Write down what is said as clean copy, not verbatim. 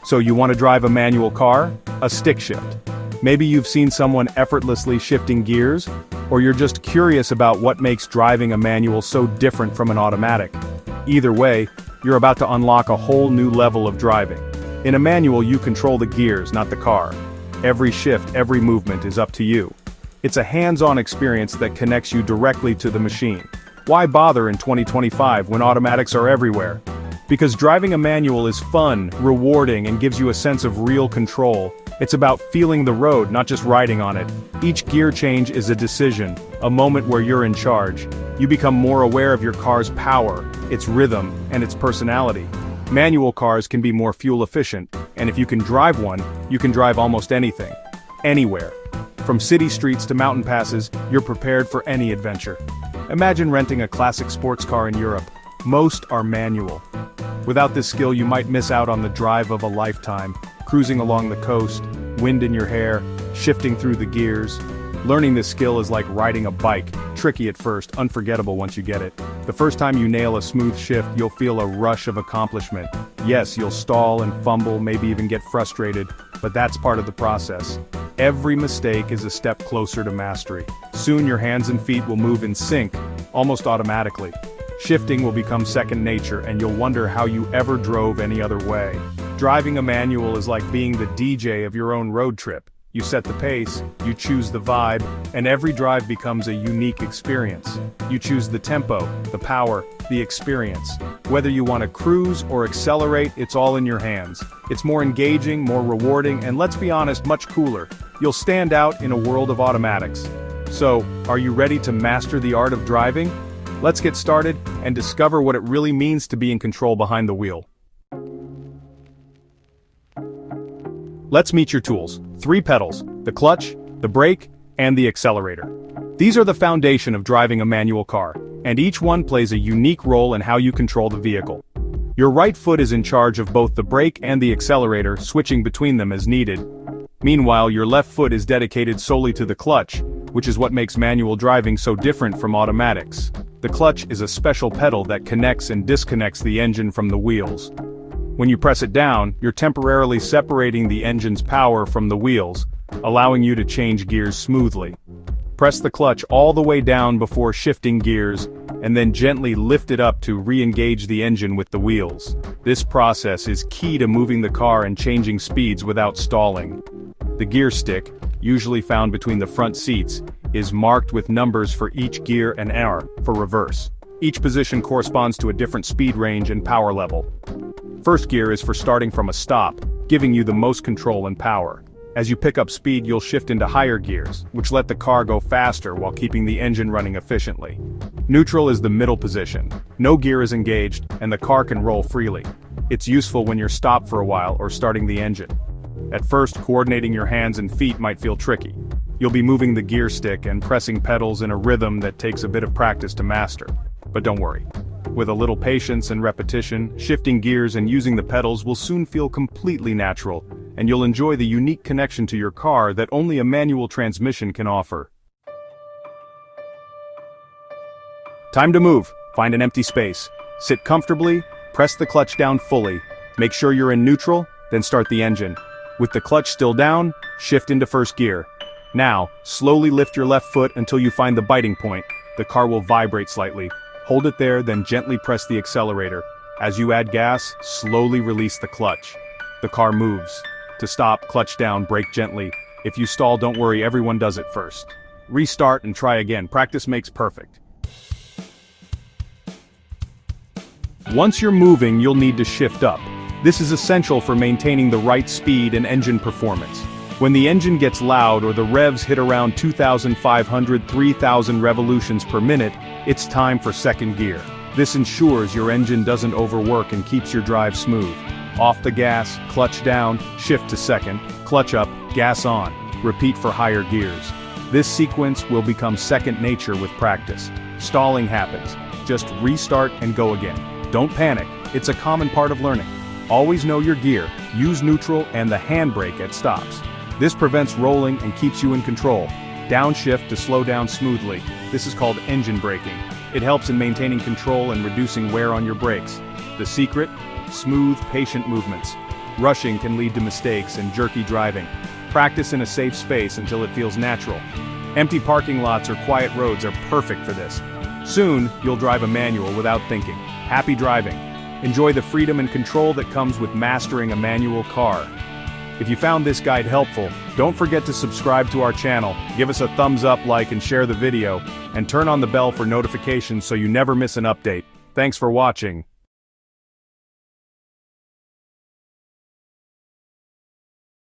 So you want to drive a manual car? A stick shift. Maybe you've seen someone effortlessly shifting gears, or you're just curious about what makes driving a manual so different from an automatic. Either way, you're about to unlock a whole new level of driving. In a manual, you control the gears, not the car. Every shift, every movement is up to you. It's a hands-on experience that connects you directly to the machine. Why bother in 2025 when automatics are everywhere? Because driving a manual is fun, rewarding, and gives you a sense of real control. It's about feeling the road, not just riding on it. Each gear change is a decision, a moment where you're in charge. You become more aware of your car's power, its rhythm, and its personality. Manual cars can be more fuel efficient, and if you can drive one, you can drive almost anything. Anywhere. From city streets to mountain passes, you're prepared for any adventure. Imagine renting a classic sports car in Europe. Most are manual. Without this skill, you might miss out on the drive of a lifetime, cruising along the coast, wind in your hair, shifting through the gears. Learning this skill is like riding a bike, tricky at first, unforgettable once you get it. The first time you nail a smooth shift, you'll feel a rush of accomplishment. Yes, you'll stall and fumble, maybe even get frustrated, but that's part of the process. Every mistake is a step closer to mastery. Soon your hands and feet will move in sync, almost automatically. Shifting will become second nature, and you'll wonder how you ever drove any other way. Driving a manual is like being the DJ of your own road trip. You set the pace, you choose the vibe, and every drive becomes a unique experience. You choose the tempo, the power, the experience. Whether you want to cruise or accelerate, it's all in your hands. It's more engaging, more rewarding, and let's be honest, much cooler. You'll stand out in a world of automatics. So, are you ready to master the art of driving? Let's get started and discover what it really means to be in control behind the wheel. Let's meet your tools. 3 pedals: the clutch, the brake, and the accelerator. These are the foundation of driving a manual car, and each one plays a unique role in how you control the vehicle. Your right foot is in charge of both the brake and the accelerator, switching between them as needed. Meanwhile, your left foot is dedicated solely to the clutch, which is what makes manual driving so different from automatics. The clutch is a special pedal that connects and disconnects the engine from the wheels. When you press it down, you're temporarily separating the engine's power from the wheels, allowing you to change gears smoothly. Press the clutch all the way down before shifting gears, and then gently lift it up to re-engage the engine with the wheels. This process is key to moving the car and changing speeds without stalling. The gear stick, usually found between the front seats, is marked with numbers for each gear and R for reverse. Each position corresponds to a different speed range and power level. First gear is for starting from a stop, giving you the most control and power. As you pick up speed, you'll shift into higher gears, which let the car go faster while keeping the engine running efficiently. Neutral is the middle position. No gear is engaged, and the car can roll freely. It's useful when you're stopped for a while or starting the engine. At first, coordinating your hands and feet might feel tricky. You'll be moving the gear stick and pressing pedals in a rhythm that takes a bit of practice to master. But don't worry. With a little patience and repetition, shifting gears and using the pedals will soon feel completely natural, and you'll enjoy the unique connection to your car that only a manual transmission can offer. Time to move. Find an empty space. Sit comfortably, press the clutch down fully. Make sure you're in neutral, then start the engine. With the clutch still down, shift into first gear. Now, slowly lift your left foot until you find the biting point. The car will vibrate slightly. Hold it there, then gently press the accelerator. As you add gas, slowly release the clutch. The car moves. To stop, clutch down, brake gently. If you stall, don't worry, everyone does it first. Restart and try again. Practice makes perfect. Once you're moving, you'll need to shift up. This is essential for maintaining the right speed and engine performance. When the engine gets loud or the revs hit around 2,500–3,000 revolutions per minute, it's time for second gear. This ensures your engine doesn't overwork and keeps your drive smooth. Off the gas, clutch down, shift to second, clutch up, gas on. Repeat for higher gears. This sequence will become second nature with practice. Stalling happens. Just restart and go again. Don't panic, it's a common part of learning. Always know your gear, use neutral and the handbrake at stops. This prevents rolling and keeps you in control. Downshift to slow down smoothly. This is called engine braking. It helps in maintaining control and reducing wear on your brakes. The secret? Smooth, patient movements. Rushing can lead to mistakes and jerky driving. Practice in a safe space until it feels natural. Empty parking lots or quiet roads are perfect for this. Soon, you'll drive a manual without thinking. Happy driving. Enjoy the freedom and control that comes with mastering a manual car. If you found this guide helpful, don't forget to subscribe to our channel, give us a thumbs up, like and share the video, and turn on the bell for notifications so you never miss an update. Thanks for watching.